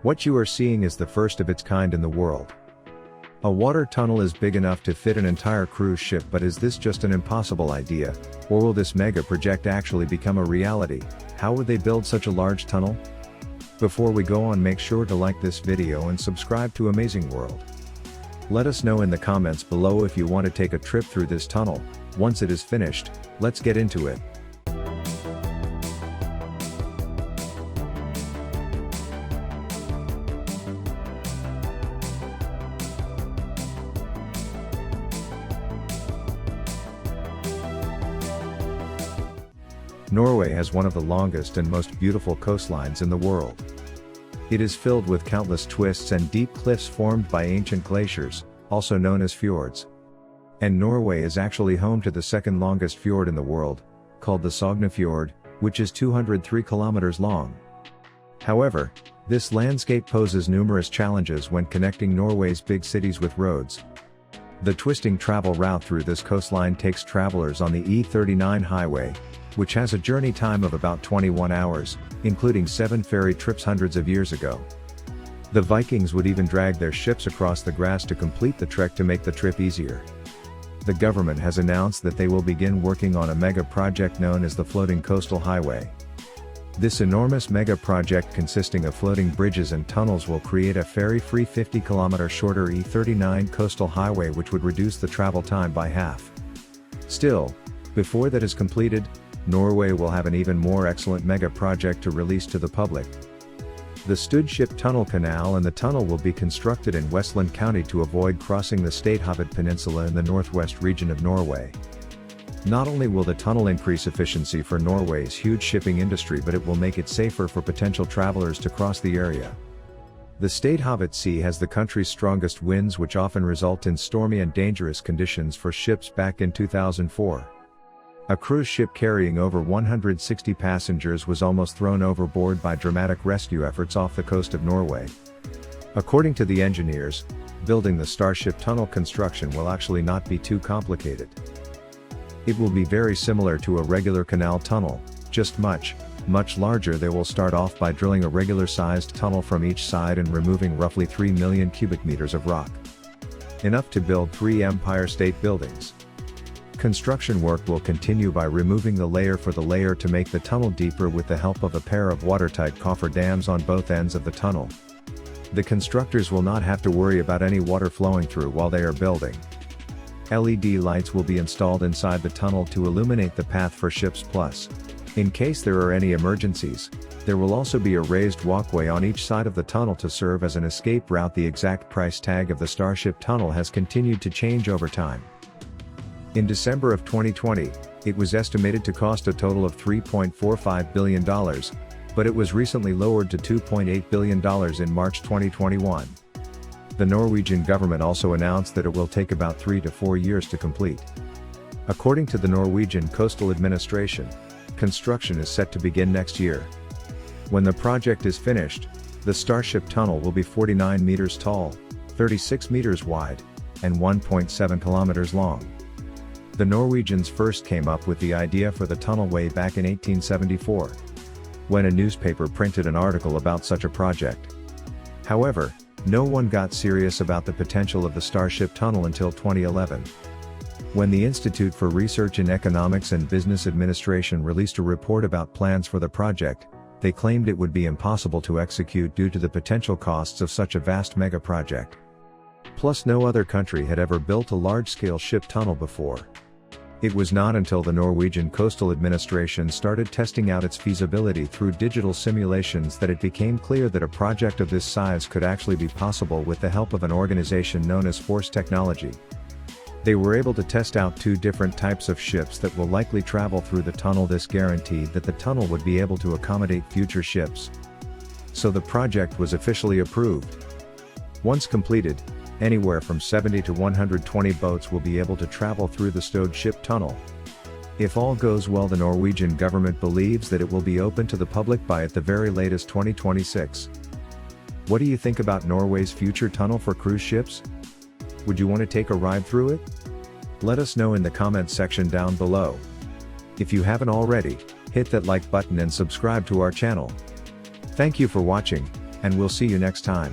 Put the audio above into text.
What you are seeing is the first of its kind in the world. A water tunnel is big enough to fit an entire cruise ship, but is this just an impossible idea, or will this mega project actually become a reality? How would they build such a large tunnel? Before we go on, make sure to like this video and subscribe to Amazing World. Let us know in the comments below if you want to take a trip through this tunnel. Once it is finished, let's get into it. Norway has one of the longest and most beautiful coastlines in the world. It is filled with countless twists and deep cliffs formed by ancient glaciers, also known as fjords. And Norway is actually home to the second longest fjord in the world, called the Sognefjord, which is 203 kilometers long. However, this landscape poses numerous challenges when connecting Norway's big cities with roads. The twisting travel route through this coastline takes travelers on the E39 highway, which has a journey time of about 21 hours, including 7 ferry trips hundreds of years ago. The Vikings would even drag their ships across the grass to complete the trek to make the trip easier. The government has announced that they will begin working on a mega project known as the Floating Coastal Highway. This enormous mega project consisting of floating bridges and tunnels will create a ferry-free 50-kilometer shorter E39 coastal highway, which would reduce the travel time by half. Still, before that is completed, Norway will have an even more excellent mega project to release to the public. The Stad Ship Tunnel Canal and the tunnel will be constructed in Westland County to avoid crossing the Stad Peninsula in the northwest region of Norway. Not only will the tunnel increase efficiency for Norway's huge shipping industry, but it will make it safer for potential travelers to cross the area. The Stad Sea has the country's strongest winds, which often result in stormy and dangerous conditions for ships. Back in 2004. A cruise ship carrying over 160 passengers was almost thrown overboard by dramatic rescue efforts off the coast of Norway. According to the engineers, building the Starship Tunnel construction will actually not be too complicated. It will be very similar to a regular canal tunnel, just much larger. They will start off by drilling a regular-sized tunnel from each side and removing roughly 3 million cubic meters of rock. Enough to build 3 Empire State Buildings. Construction work will continue by removing the layer for the layer to make the tunnel deeper with the help of a pair of watertight coffer dams on both ends of the tunnel. The constructors will not have to worry about any water flowing through while they are building. LED lights will be installed inside the tunnel to illuminate the path for ships. Plus, in case there are any emergencies, there will also be a raised walkway on each side of the tunnel to serve as an escape route. The exact price tag of the Starship Tunnel has continued to change over time. In December of 2020, it was estimated to cost a total of $3.45 billion, but it was recently lowered to $2.8 billion in March 2021. The Norwegian government also announced that it will take about 3 to 4 years to complete. According to the Norwegian Coastal Administration, construction is set to begin next year. When the project is finished, the Starship Tunnel will be 49 meters tall, 36 meters wide, and 1.7 kilometers long. The Norwegians first came up with the idea for the tunnel way back in 1874, when a newspaper printed an article about such a project. However, no one got serious about the potential of the Starship Tunnel until 2011. When the Institute for Research in Economics and Business Administration released a report about plans for the project, they claimed it would be impossible to execute due to the potential costs of such a vast mega project. Plus, no other country had ever built a large-scale ship tunnel before. It was not until the Norwegian Coastal Administration started testing out its feasibility through digital simulations that it became clear that a project of this size could actually be possible with the help of an organization known as Force Technology. They were able to test out 2 different types of ships that will likely travel through the tunnel. This guaranteed that the tunnel would be able to accommodate future ships. So the project was officially approved. Once completed, anywhere from 70 to 120 boats will be able to travel through the Stad Ship Tunnel. If all goes well, the Norwegian government believes that it will be open to the public by at the very latest 2026. What do you think about Norway's future tunnel for cruise ships? Would you want to take a ride through it? Let us know in the comments section down below. If you haven't already, hit that like button and subscribe to our channel. Thank you for watching. and we'll see you next time.